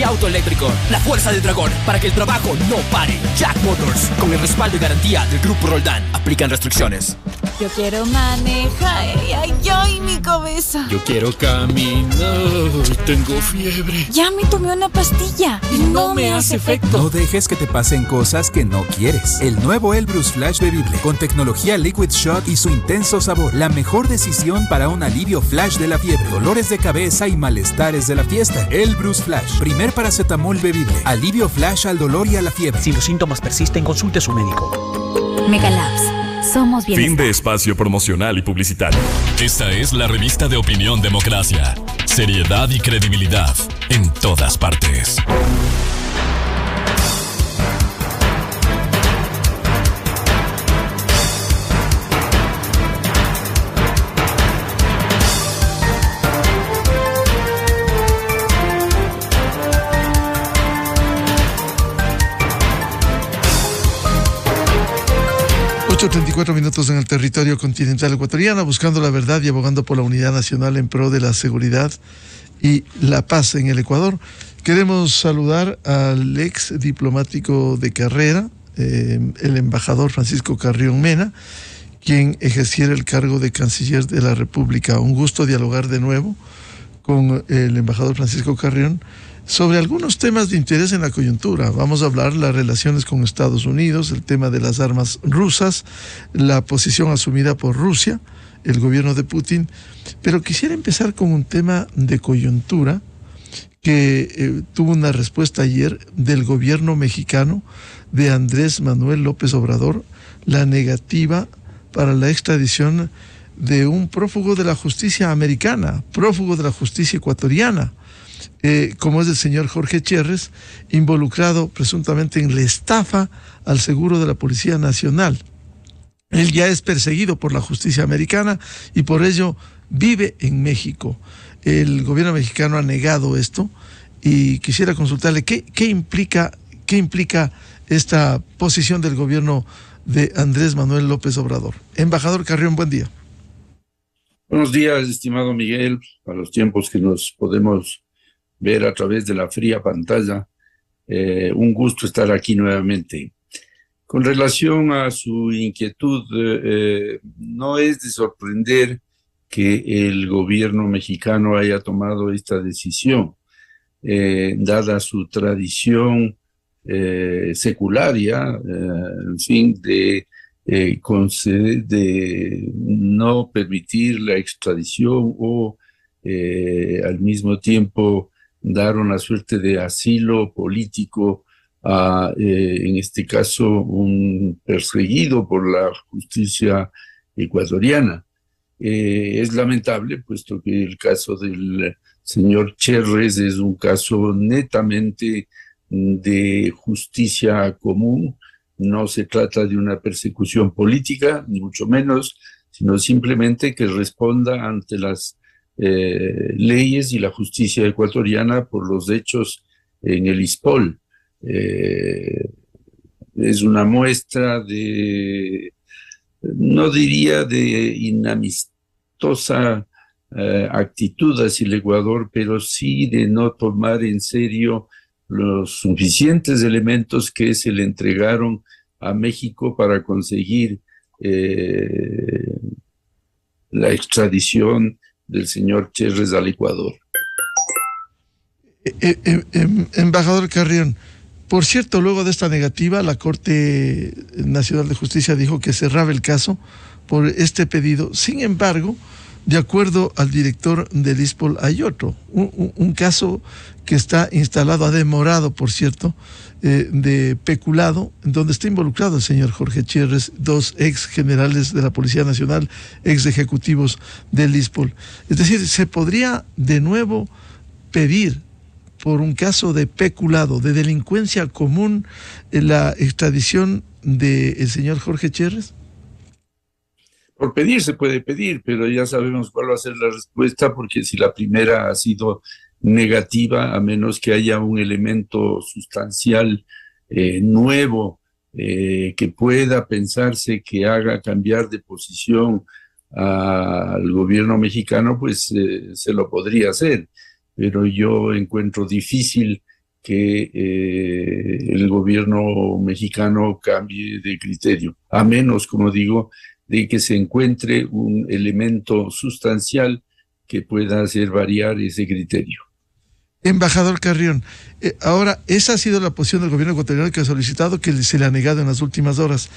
y auto eléctrico. La fuerza del dragón para que el trabajo no pare. Jack Motors, con el respaldo y garantía del Grupo Roldán. Aplican restricciones. Yo quiero manejar. Ay, mi cabeza. Yo quiero caminar. Tengo fiebre. Ya me tomé una pastilla y no me hace efecto. No dejes que te pasen cosas que no quieres. El nuevo Elbrus Flash bebible con tecnología Liquid Shot y su intenso sabor. La mejor decisión para un alivio flash de la fiebre, dolores de cabeza y malestares de la fiesta. Elbrus Flash, primer paracetamol bebible. Alivio flash al dolor y a la fiebre. Si los síntomas persisten, consulte a su médico. Megalabs. Somos bienestar. Fin de espacio promocional y publicitario. Esta es la revista de Opinión Democracia. Seriedad y credibilidad en todas partes. Ocho 34 minutos en el territorio continental ecuatoriano, buscando la verdad y abogando por la unidad nacional en pro de la seguridad y la paz en el Ecuador. Queremos saludar al ex diplomático de carrera, el embajador Francisco Carrión Mena, quien ejerciera el cargo de canciller de la República. Un gusto dialogar de nuevo con el embajador Francisco Carrión sobre algunos temas de interés en la coyuntura. Vamos a hablar las relaciones con Estados Unidos, el tema de las armas rusas, la posición asumida por Rusia, el gobierno de Putin, pero quisiera empezar con un tema de coyuntura que tuvo una respuesta ayer del gobierno mexicano de Andrés Manuel López Obrador, la negativa para la extradición de un prófugo de la justicia americana, prófugo de la justicia ecuatoriana, como es el señor Jorge Cherres, involucrado presuntamente en la estafa al seguro de la Policía Nacional. Él ya es perseguido por la justicia americana y por ello vive en México. El gobierno mexicano ha negado esto y quisiera consultarle qué implica esta posición del gobierno de Andrés Manuel López Obrador. Embajador Carrión, buen día. Buenos días, estimado Miguel, a los tiempos que nos podemos ver a través de la fría pantalla. Un gusto estar aquí nuevamente. Con relación a su inquietud, no es de sorprender que el gobierno mexicano haya tomado esta decisión, dada su tradición secularia, en fin, de no permitir la extradición o al mismo tiempo dar una suerte de asilo político a, en este caso, un perseguido por la justicia ecuatoriana. Es lamentable, puesto que el caso del señor Cherres es un caso netamente de justicia común. No se trata de una persecución política, ni mucho menos, sino simplemente que responda ante las leyes y la justicia ecuatoriana por los hechos en el ISPOL. Es una muestra de, no diría de inamistosa actitud hacia el Ecuador, pero sí de no tomar en serio los suficientes elementos que se le entregaron a México para conseguir la extradición del señor Cherres al Ecuador. Embajador Carrión, por cierto, luego de esta negativa, la Corte Nacional de Justicia dijo que cerraba el caso por este pedido. Sin embargo, de acuerdo al director del ISPOL, hay otro, un caso que está instalado, ha demorado, por cierto, de peculado, donde está involucrado el señor Jorge Cherres, dos ex generales de la Policía Nacional, ex ejecutivos del ISPOL. Es decir, se podría de nuevo pedir por un caso de peculado, de delincuencia común, la extradición del señor Jorge Cherres. Por pedir se puede pedir, pero ya sabemos cuál va a ser la respuesta, porque si la primera ha sido negativa, a menos que haya un elemento sustancial nuevo que pueda pensarse que haga cambiar de posición al gobierno mexicano, pues se lo podría hacer. Pero yo encuentro difícil que el gobierno mexicano cambie de criterio, a menos, como digo, de que se encuentre un elemento sustancial que pueda hacer variar ese criterio. Embajador Carrión, ahora esa ha sido la posición del gobierno ecuatoriano que ha solicitado, que se le ha negado en las últimas horas.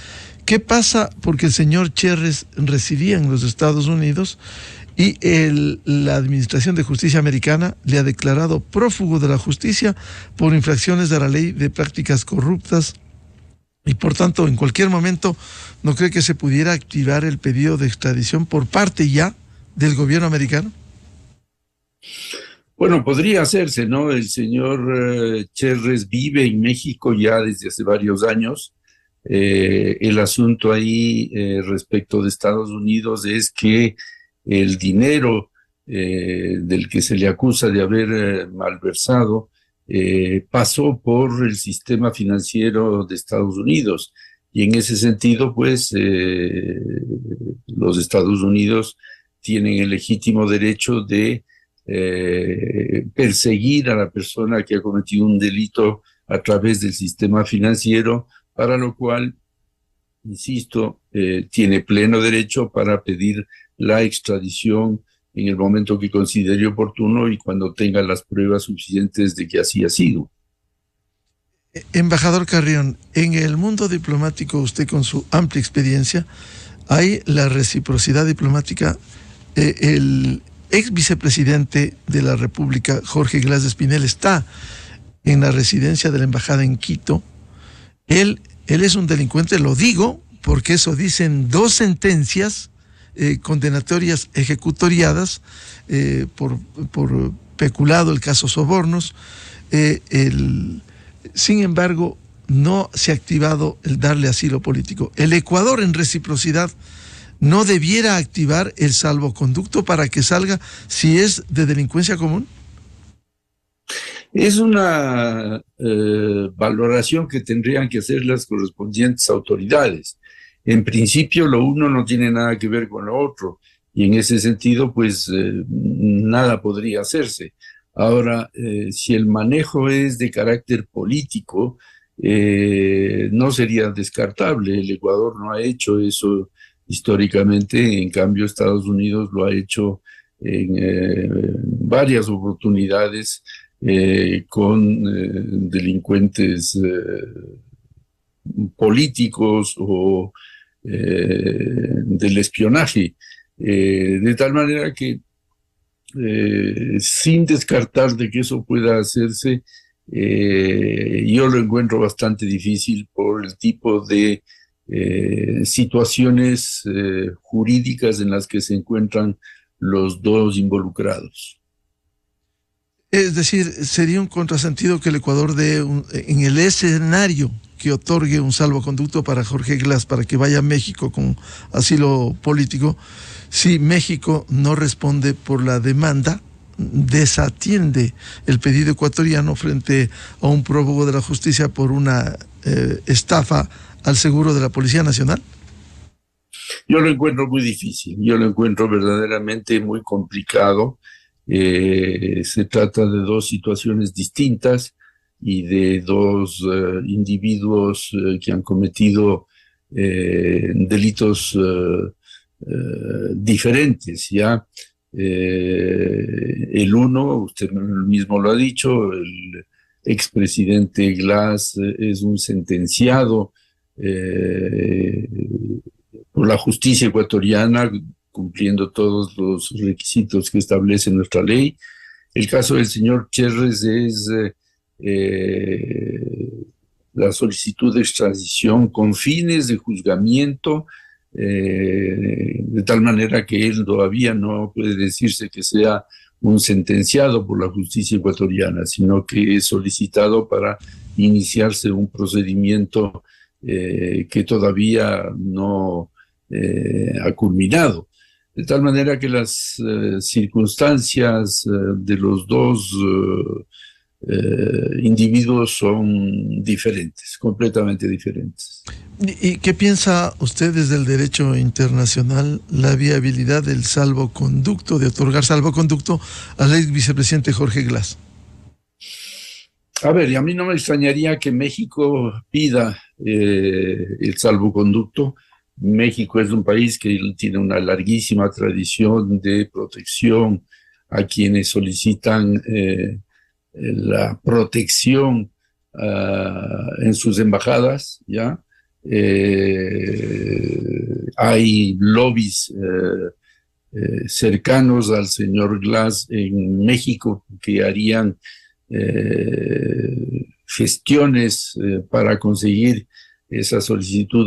¿Qué pasa? Porque el señor Cherres residía en los Estados Unidos y la Administración de Justicia americana le ha declarado prófugo de la justicia por infracciones de la ley de prácticas corruptas, y por tanto en cualquier momento ¿no cree que se pudiera activar el pedido de extradición por parte ya del gobierno americano? Bueno, podría hacerse, ¿no? El señor Cherres vive en México ya desde hace varios años. El asunto ahí respecto de Estados Unidos es que el dinero del que se le acusa de haber malversado pasó por el sistema financiero de Estados Unidos. Y en ese sentido, pues, los Estados Unidos tienen el legítimo derecho de perseguir a la persona que ha cometido un delito a través del sistema financiero, para lo cual, insisto, tiene pleno derecho para pedir la extradición en el momento que considere oportuno y cuando tenga las pruebas suficientes de que así ha sido. Embajador Carrión, en el mundo diplomático, usted con su amplia experiencia, hay la reciprocidad diplomática. El ex vicepresidente de la República, Jorge Glass de Espinel, está en la residencia de la embajada en Quito. Él es un delincuente, lo digo porque eso dicen 2 sentencias condenatorias ejecutoriadas por peculado, el caso sobornos. Sin embargo, no se ha activado el darle asilo político. El Ecuador, en reciprocidad, no debiera activar el salvoconducto para que salga si es de delincuencia común. Es una valoración que tendrían que hacer las correspondientes autoridades. En principio, lo uno no tiene nada que ver con lo otro, y en ese sentido, pues, nada podría hacerse. Ahora, si el manejo es de carácter político, no sería descartable. El Ecuador no ha hecho eso históricamente, en cambio Estados Unidos lo ha hecho en varias oportunidades con delincuentes políticos o del espionaje, de tal manera que sin descartar de que eso pueda hacerse, yo lo encuentro bastante difícil por el tipo de situaciones jurídicas en las que se encuentran los dos involucrados. Es decir, sería un contrasentido que el Ecuador dé en el escenario que otorgue un salvoconducto para Jorge Glass para que vaya a México con asilo político. Si México no responde por la demanda, desatiende el pedido ecuatoriano frente a un prófugo de la justicia por una estafa al seguro de la Policía Nacional. Yo lo encuentro muy difícil, yo lo encuentro verdaderamente muy complicado. Se trata de dos situaciones distintas y de dos individuos que han cometido delitos diferentes, ¿ya? El uno, usted mismo lo ha dicho, el expresidente Glass es un sentenciado por la justicia ecuatoriana, cumpliendo todos los requisitos que establece nuestra ley. El caso del señor Cherres es la solicitud de extradición con fines de juzgamiento, de tal manera que él todavía no puede decirse que sea un sentenciado por la justicia ecuatoriana, sino que es solicitado para iniciarse un procedimiento que todavía no ha culminado. De tal manera que las circunstancias de los dos individuos son diferentes, completamente diferentes. ¿Y qué piensa usted desde el derecho internacional la viabilidad del salvoconducto, de otorgar salvoconducto al ex vicepresidente Jorge Glass? A ver, y a mí no me extrañaría que México pida el salvoconducto. México es un país que tiene una larguísima tradición de protección a quienes solicitan la protección en sus embajadas, ¿ya? Hay lobbies cercanos al señor Glass en México que harían gestiones para conseguir esa solicitud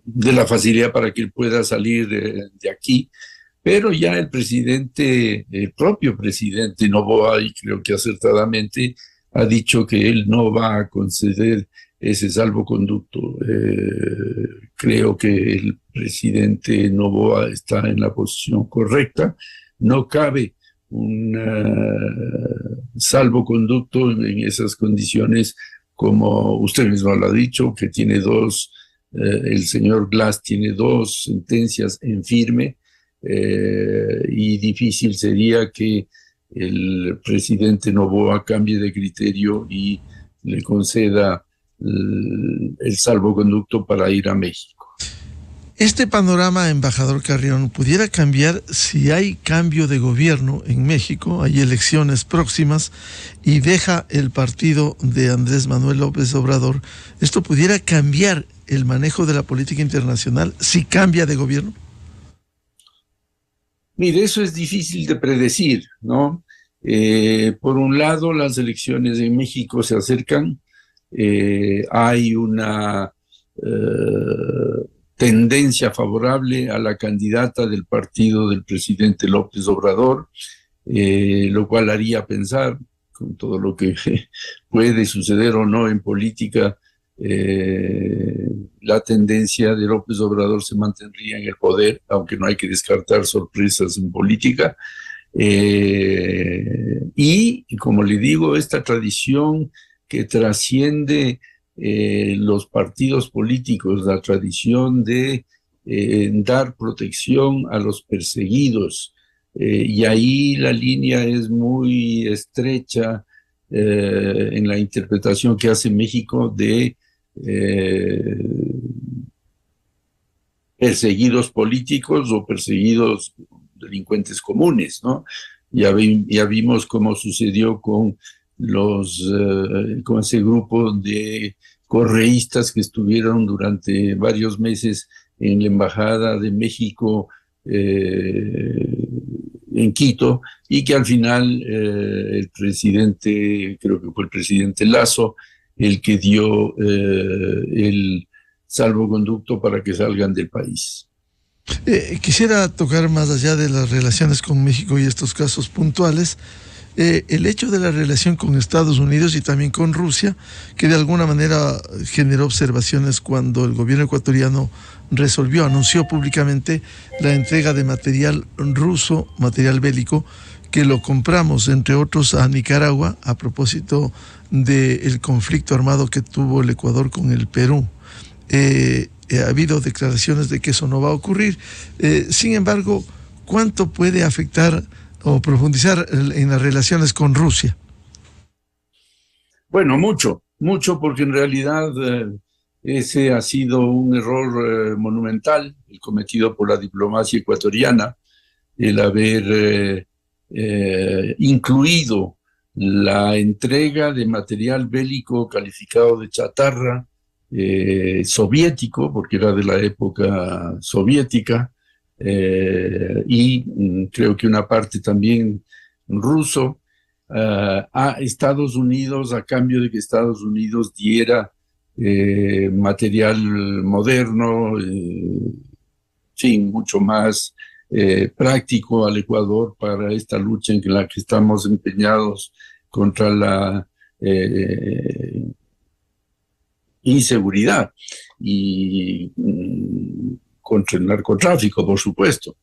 de la facilidad para que él pueda salir de aquí. Pero ya el propio presidente Noboa, y creo que acertadamente, ha dicho que él no va a conceder ese salvoconducto. Creo que el presidente Noboa está en la posición correcta. No cabe un salvoconducto en esas condiciones, como usted mismo lo ha dicho, que tiene el señor Glass tiene 2 sentencias en firme, y difícil sería que el presidente Noboa cambie de criterio y le conceda el salvoconducto para ir a México. Este panorama, embajador Carrión, pudiera cambiar si hay cambio de gobierno en México, hay elecciones próximas y deja el partido de Andrés Manuel López Obrador. ¿Esto pudiera cambiar el manejo de la política internacional si cambia de gobierno? Mire, eso es difícil de predecir, ¿no? Por un lado, las elecciones en México se acercan, hay una tendencia favorable a la candidata del partido del presidente López Obrador, lo cual haría pensar, con todo lo que puede suceder o no en política, la tendencia de López Obrador se mantendría en el poder, aunque no hay que descartar sorpresas en política. Y, como le digo, esta tradición que trasciende los partidos políticos, la tradición de dar protección a los perseguidos, y ahí la línea es muy estrecha en la interpretación que hace México de perseguidos políticos o perseguidos delincuentes comunes, ¿no? Ya vimos cómo sucedió con con ese grupo de correístas que estuvieron durante varios meses en la Embajada de México en Quito, y que al final el presidente, creo que fue el presidente Lasso, el que dio el salvoconducto para que salgan del país. Quisiera tocar más allá de las relaciones con México y estos casos puntuales, el hecho de la relación con Estados Unidos y también con Rusia, que de alguna manera generó observaciones cuando el gobierno ecuatoriano anunció públicamente la entrega de material ruso, material bélico, que lo compramos, entre otros, a Nicaragua, a propósito del conflicto armado que tuvo el Ecuador con el Perú. Ha habido declaraciones de que eso no va a ocurrir. Sin embargo, ¿cuánto puede afectar o profundizar en las relaciones con Rusia? Bueno, mucho, porque en realidad ese ha sido un error monumental, el cometido por la diplomacia ecuatoriana, el haber incluido la entrega de material bélico calificado de chatarra soviético, porque era de la época soviética, y creo que una parte también ruso, a Estados Unidos, a cambio de que Estados Unidos diera material moderno, sí, mucho más práctico al Ecuador para esta lucha en la que estamos empeñados contra la inseguridad y contra el narcotráfico, por supuesto.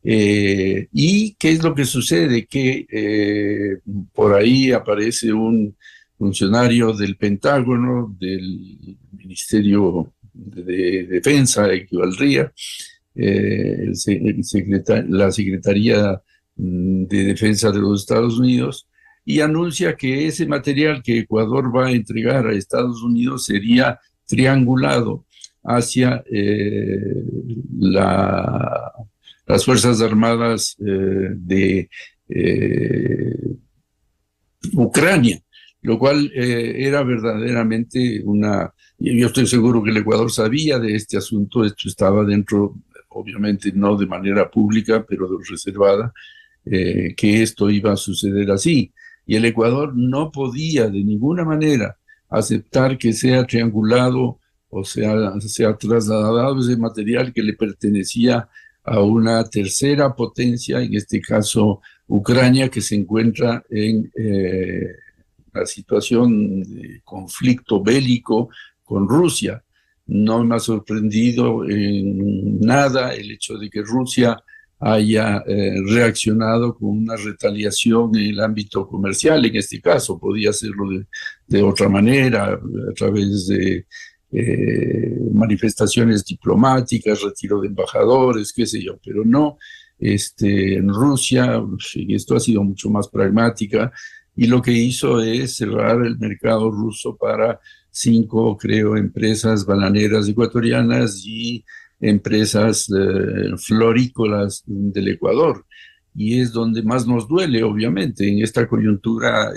¿Y qué es lo que sucede? Que por ahí aparece un funcionario del Pentágono, del Ministerio de Defensa, equivaldría, la Secretaría de Defensa de los Estados Unidos, y anuncia que ese material que Ecuador va a entregar a Estados Unidos sería triangulado hacia las Fuerzas Armadas de Ucrania, lo cual era verdaderamente yo estoy seguro que el Ecuador sabía de este asunto, esto estaba dentro, obviamente no de manera pública, pero reservada, que esto iba a suceder así. Y el Ecuador no podía de ninguna manera aceptar que sea triangulado o sea trasladado ese material que le pertenecía a una tercera potencia, en este caso Ucrania, que se encuentra en la situación de conflicto bélico con Rusia. No me ha sorprendido en nada el hecho de que Rusia haya reaccionado con una retaliación en el ámbito comercial. En este caso podía hacerlo de otra manera, a través de manifestaciones diplomáticas, retiro de embajadores, qué sé yo, pero no. En Rusia esto ha sido mucho más pragmática, y lo que hizo es cerrar el mercado ruso para 5, creo, empresas bananeras ecuatorianas y empresas florícolas del Ecuador. Y es donde más nos duele, obviamente, en esta coyuntura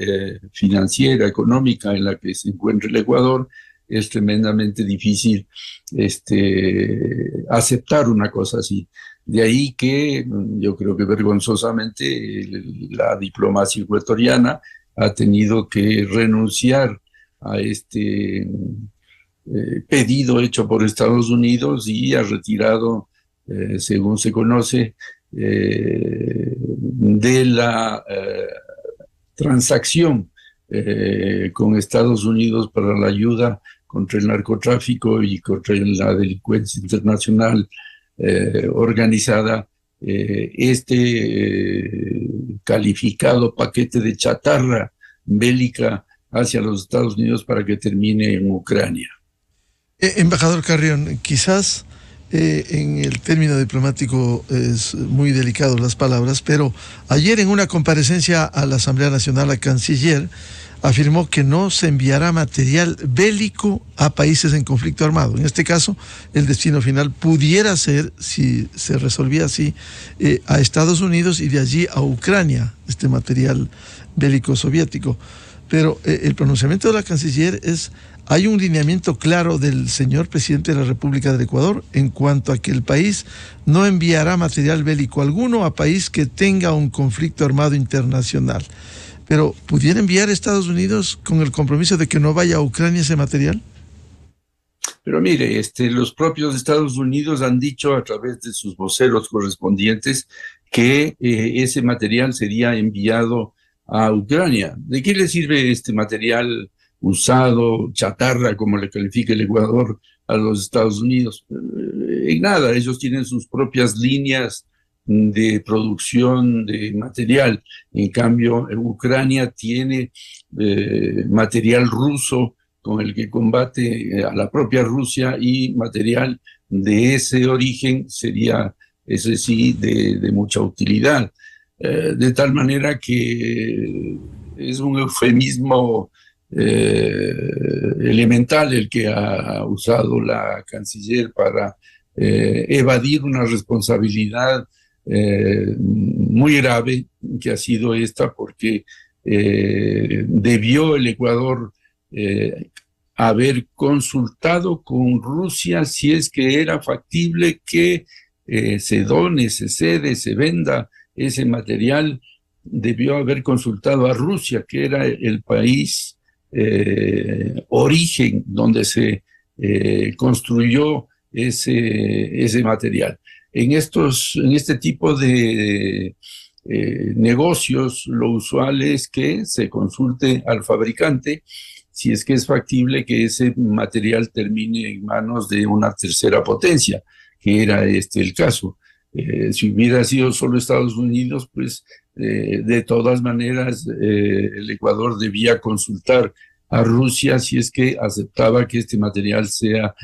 financiera, económica en la que se encuentra el Ecuador. Es tremendamente difícil aceptar una cosa así. De ahí que yo creo que vergonzosamente la diplomacia ecuatoriana ha tenido que renunciar a este pedido hecho por Estados Unidos, y ha retirado, según se conoce, de la transacción con Estados Unidos para la ayuda contra el narcotráfico y contra la delincuencia internacional organizada, calificado paquete de chatarra bélica hacia los Estados Unidos para que termine en Ucrania. Embajador Carrión, quizás en el término diplomático es muy delicado las palabras, pero ayer en una comparecencia a la Asamblea Nacional, la canciller afirmó que no se enviará material bélico a países en conflicto armado. En este caso, el destino final pudiera ser, si se resolvía así, a Estados Unidos y de allí a Ucrania, este material bélico soviético. Pero el pronunciamiento de la canciller hay un lineamiento claro del señor presidente de la República del Ecuador en cuanto a que el país no enviará material bélico alguno a país que tenga un conflicto armado internacional. Pero, ¿pudiera enviar a Estados Unidos con el compromiso de que no vaya a Ucrania ese material? Pero mire, los propios Estados Unidos han dicho a través de sus voceros correspondientes que ese material sería enviado a Ucrania. ¿De qué le sirve este material usado, chatarra, como le califica el Ecuador, a los Estados Unidos? En nada, ellos tienen sus propias líneas de producción de material. En cambio, Ucrania tiene material ruso con el que combate a la propia Rusia, y material de ese origen sería, ese sí, de mucha utilidad. De tal manera que es un eufemismo elemental el que ha usado la canciller para evadir una responsabilidad muy grave, que ha sido esta, porque debió el Ecuador haber consultado con Rusia si es que era factible que se done, se cede, se venda ese material. Debió haber consultado a Rusia, que era el país origen donde se construyó ese material. En este tipo de negocios, lo usual es que se consulte al fabricante si es que es factible que ese material termine en manos de una tercera potencia, que era el caso. Si hubiera sido solo Estados Unidos, pues de todas maneras el Ecuador debía consultar a Rusia si es que aceptaba que este material sea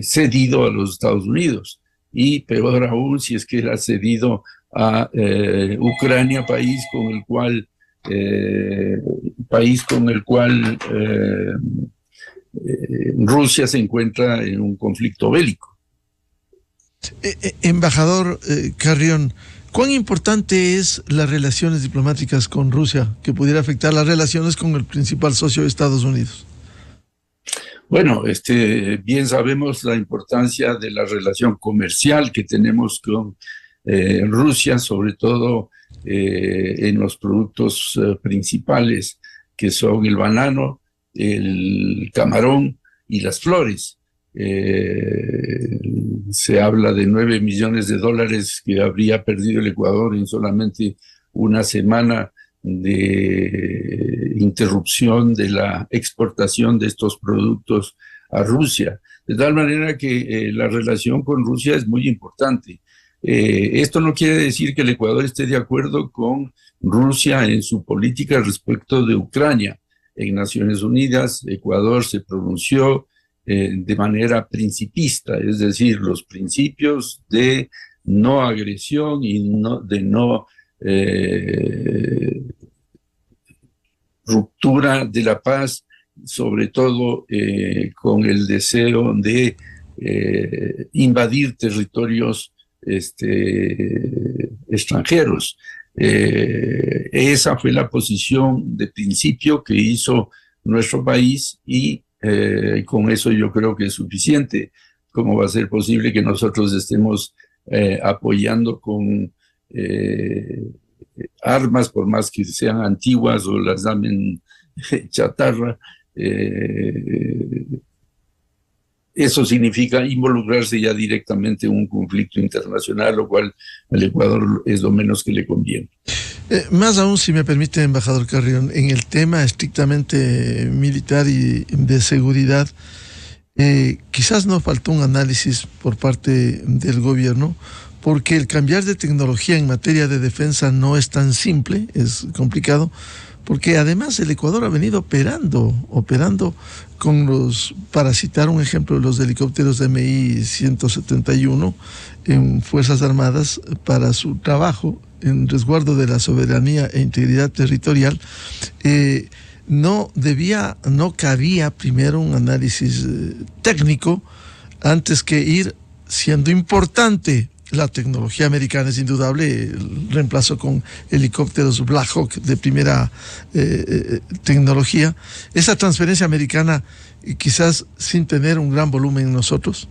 cedido a los Estados Unidos. y peor aún si es que era cedido a Ucrania, país con el cual Rusia se encuentra en un conflicto bélico. Embajador Carrión, ¿cuán importante es las relaciones diplomáticas con Rusia que pudiera afectar las relaciones con el principal socio de Estados Unidos? Bueno, bien sabemos la importancia de la relación comercial que tenemos con Rusia, sobre todo en los productos principales, que son el banano, el camarón y las flores. Se habla de 9 millones de dólares que habría perdido el Ecuador en solamente una semana de interrupción de la exportación de estos productos a Rusia. De tal manera que la relación con Rusia es muy importante. Esto no quiere decir que el Ecuador esté de acuerdo con Rusia en su política respecto de Ucrania. En Naciones Unidas, Ecuador se pronunció de manera principista, es decir, los principios de no agresión y de no ruptura de la paz, sobre todo con el deseo de invadir territorios extranjeros. Esa fue la posición de principio que hizo nuestro país y con eso yo creo que es suficiente. ¿Cómo va a ser posible que nosotros estemos apoyando con armas, por más que sean antiguas o las llamen chatarra? Eso significa involucrarse ya directamente en un conflicto internacional, lo cual al Ecuador es lo menos que le conviene. Más aún, si me permite, embajador Carrión, en el tema estrictamente militar y de seguridad, quizás nos faltó un análisis por parte del gobierno, porque el cambiar de tecnología en materia de defensa no es tan simple, es complicado, porque además el Ecuador ha venido operando con para citar un ejemplo, los helicópteros de Mi-171 en Fuerzas Armadas para su trabajo en resguardo de la soberanía e integridad territorial. No cabía primero un análisis técnico antes que ir, siendo importante la tecnología americana, es indudable, el reemplazo con helicópteros Black Hawk de primera tecnología, esa transferencia americana quizás sin tener un gran volumen en nosotros.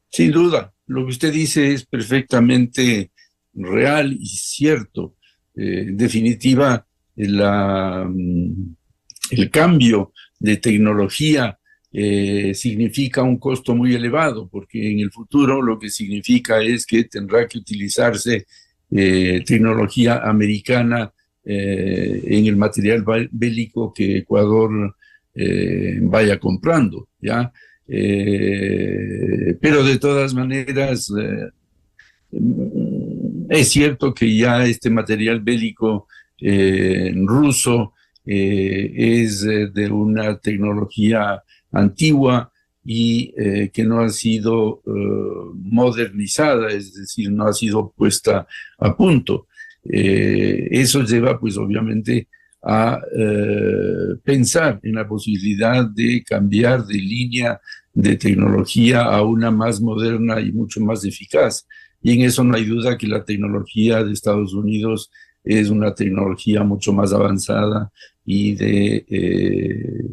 Sin duda, lo que usted dice es perfectamente real y cierto. En definitiva, el cambio de tecnología significa un costo muy elevado, porque en el futuro lo que significa es que tendrá que utilizarse tecnología americana en el material bélico que Ecuador vaya comprando, ¿ya? Pero de todas maneras es cierto que ya este material bélico ruso es de una tecnología antigua y que no ha sido modernizada, es decir, no ha sido puesta a punto. Eso lleva pues obviamente a pensar en la posibilidad de cambiar de línea de tecnología a una más moderna y mucho más eficaz. Y en eso no hay duda que la tecnología de Estados Unidos es una tecnología mucho más avanzada y de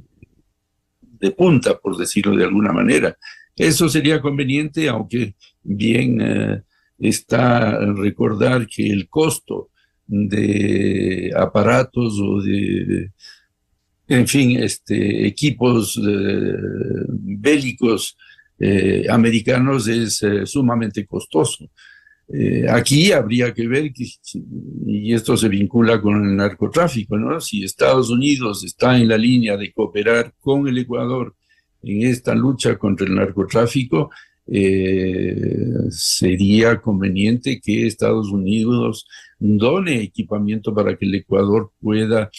punta, por decirlo de alguna manera. Eso sería conveniente, aunque bien está recordar que el costo de aparatos o de, en fin, equipos bélicos americanos es sumamente costoso. Aquí habría que ver, y esto se vincula con el narcotráfico, ¿no? Si Estados Unidos está en la línea de cooperar con el Ecuador en esta lucha contra el narcotráfico, sería conveniente que Estados Unidos done equipamiento para que el Ecuador pueda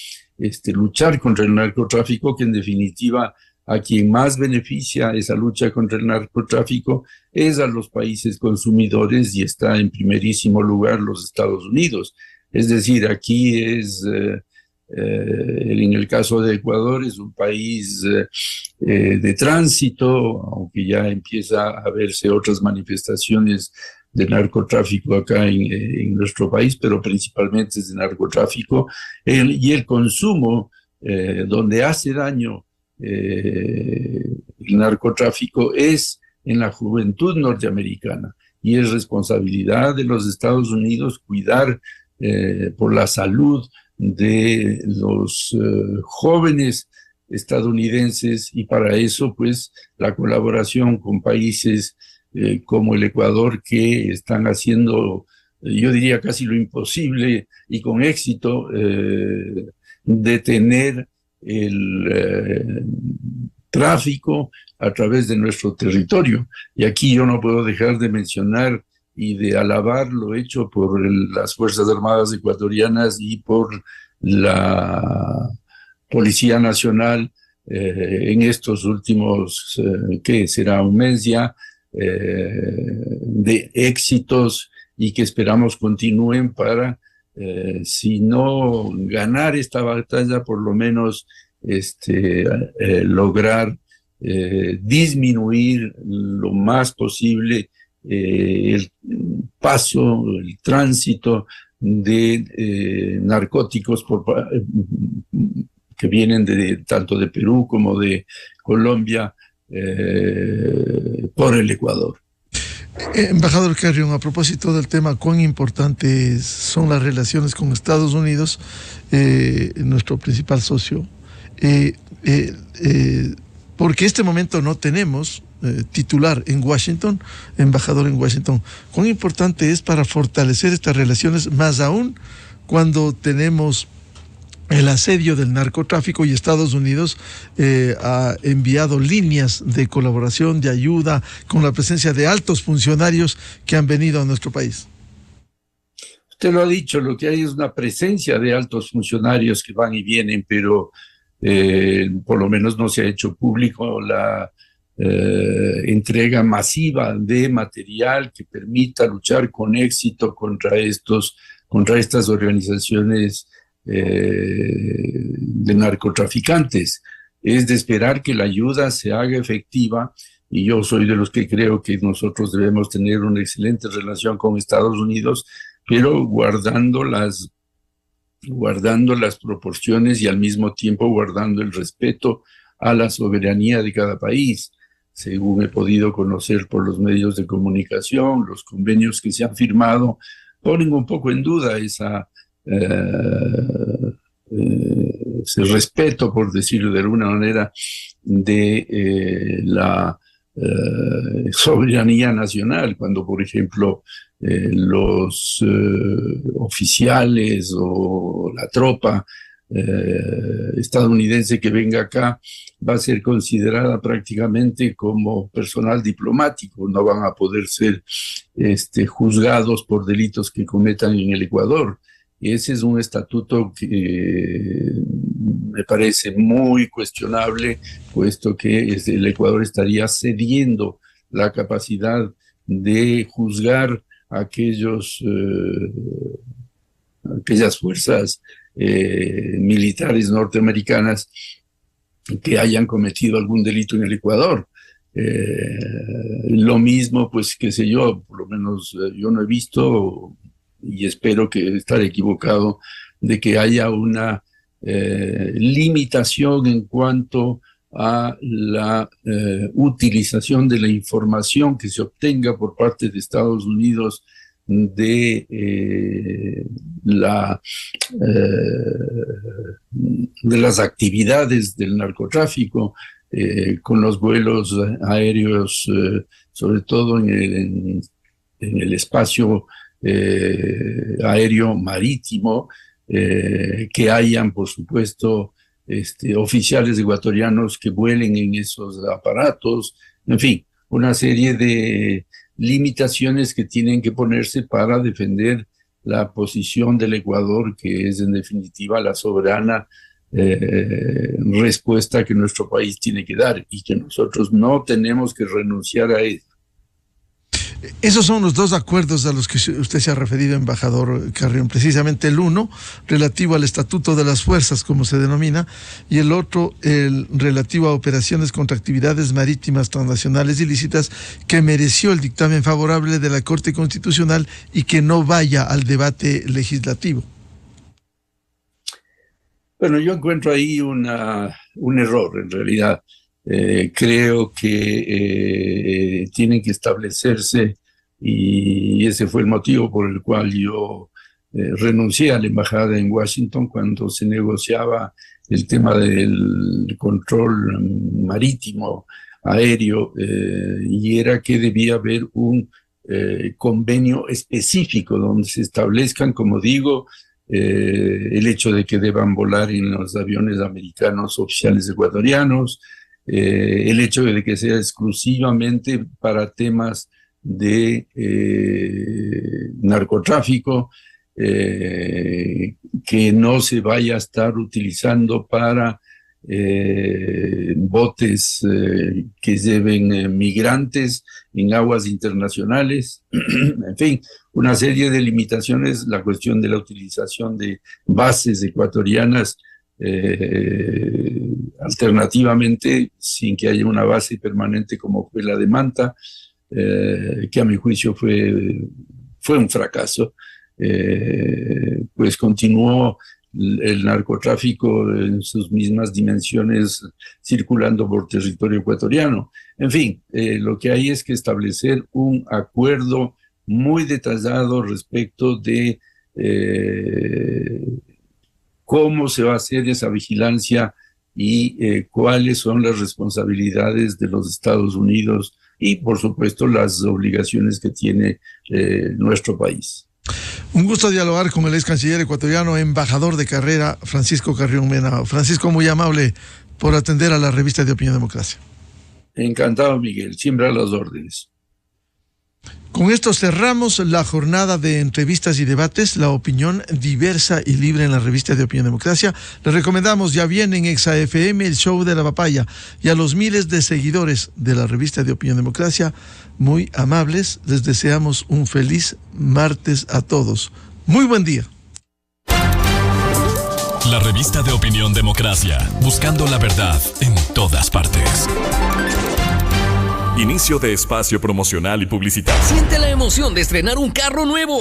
luchar contra el narcotráfico, que en definitiva a quien más beneficia esa lucha contra el narcotráfico es a los países consumidores, y está en primerísimo lugar los Estados Unidos. Es decir, aquí es, en el caso de Ecuador, es un país de tránsito, aunque ya empieza a verse otras manifestaciones de narcotráfico acá en nuestro país, pero principalmente es de narcotráfico, y el consumo, donde hace daño el narcotráfico, es en la juventud norteamericana, y es responsabilidad de los Estados Unidos cuidar por la salud de los jóvenes estadounidenses, y para eso pues la colaboración con países como el Ecuador, que están haciendo, yo diría, casi lo imposible y con éxito, detener el tráfico a través de nuestro territorio. Y aquí yo no puedo dejar de mencionar y de alabar lo hecho por las Fuerzas Armadas ecuatorianas y por la Policía Nacional en estos últimos, ¿qué será? Un mes ya, de éxitos, y que esperamos continúen para, si no ganar esta batalla, por lo menos lograr disminuir lo más posible el paso, el tránsito de narcóticos que vienen tanto de Perú como de Colombia por el Ecuador. Embajador Carrión, a propósito del tema, cuán importantes son las relaciones con Estados Unidos, nuestro principal socio, porque este momento no tenemos titular en Washington, embajador en Washington. ¿Cuán importante es para fortalecer estas relaciones, más aún cuando tenemos el asedio del narcotráfico y Estados Unidos ha enviado líneas de colaboración, de ayuda, con la presencia de altos funcionarios que han venido a nuestro país? Usted lo ha dicho, lo que hay es una presencia de altos funcionarios que van y vienen, pero por lo menos no se ha hecho público la entrega masiva de material que permita luchar con éxito contra estas organizaciones de narcotraficantes. Es de esperar que la ayuda se haga efectiva, y yo soy de los que creo que nosotros debemos tener una excelente relación con Estados Unidos, pero guardando las proporciones y al mismo tiempo guardando el respeto a la soberanía de cada país. Según he podido conocer por los medios de comunicación, los convenios que se han firmado ponen un poco en duda ese respeto, por decirlo de alguna manera, de la soberanía nacional, cuando, por ejemplo, los oficiales o la tropa estadounidense que venga acá va a ser considerada prácticamente como personal diplomático, no van a poder ser juzgados por delitos que cometan en el Ecuador. Ese es un estatuto que me parece muy cuestionable, puesto que el Ecuador estaría cediendo la capacidad de juzgar a aquellas fuerzas militares norteamericanas que hayan cometido algún delito en el Ecuador. Lo mismo, pues, qué sé yo, por lo menos yo no he visto, y espero que estar equivocado, de que haya una limitación en cuanto a la utilización de la información que se obtenga por parte de Estados Unidos de las actividades del narcotráfico, con los vuelos aéreos, sobre todo en el espacio aéreo marítimo, que hayan, por supuesto, oficiales ecuatorianos que vuelen en esos aparatos, en fin, una serie de limitaciones que tienen que ponerse para defender la posición del Ecuador, que es en definitiva la soberana respuesta que nuestro país tiene que dar y que nosotros no tenemos que renunciar a ello. Esos son los dos acuerdos a los que usted se ha referido, embajador Carrión. Precisamente el uno, relativo al Estatuto de las Fuerzas, como se denomina, y el otro, el relativo a operaciones contra actividades marítimas transnacionales ilícitas, que mereció el dictamen favorable de la Corte Constitucional y que no vaya al debate legislativo. Bueno, yo encuentro ahí un error, en realidad. Creo que tienen que establecerse, y ese fue el motivo por el cual yo renuncié a la embajada en Washington cuando se negociaba el tema del control marítimo, aéreo, y era que debía haber un convenio específico donde se establezcan, como digo, el hecho de que deban volar en los aviones americanos oficiales ecuatorianos, el hecho de que sea exclusivamente para temas de narcotráfico, que no se vaya a estar utilizando para botes que lleven migrantes en aguas internacionales, en fin, una serie de limitaciones, la cuestión de la utilización de bases ecuatorianas alternativamente, sin que haya una base permanente como fue la de Manta, que a mi juicio fue un fracaso. Pues continuó el narcotráfico en sus mismas dimensiones circulando por territorio ecuatoriano. En fin, lo que hay es que establecer un acuerdo muy detallado respecto de cómo se va a hacer esa vigilancia y cuáles son las responsabilidades de los Estados Unidos y, por supuesto, las obligaciones que tiene nuestro país. Un gusto dialogar con el ex canciller ecuatoriano, embajador de carrera, Francisco Carrión Mena. Francisco, muy amable por atender a la revista de Opinión Democracia. Encantado, Miguel, siempre a las órdenes. Con esto cerramos la jornada de entrevistas y debates, la opinión diversa y libre en la revista de Opinión Democracia. Les recomendamos, ya viene en Exa FM, el show de la papaya, y a los miles de seguidores de la revista de Opinión Democracia, muy amables, les deseamos un feliz martes a todos. Muy buen día. La revista de Opinión Democracia, buscando la verdad en todas partes. Inicio de espacio promocional y publicitario. Siente la emoción de estrenar un carro nuevo.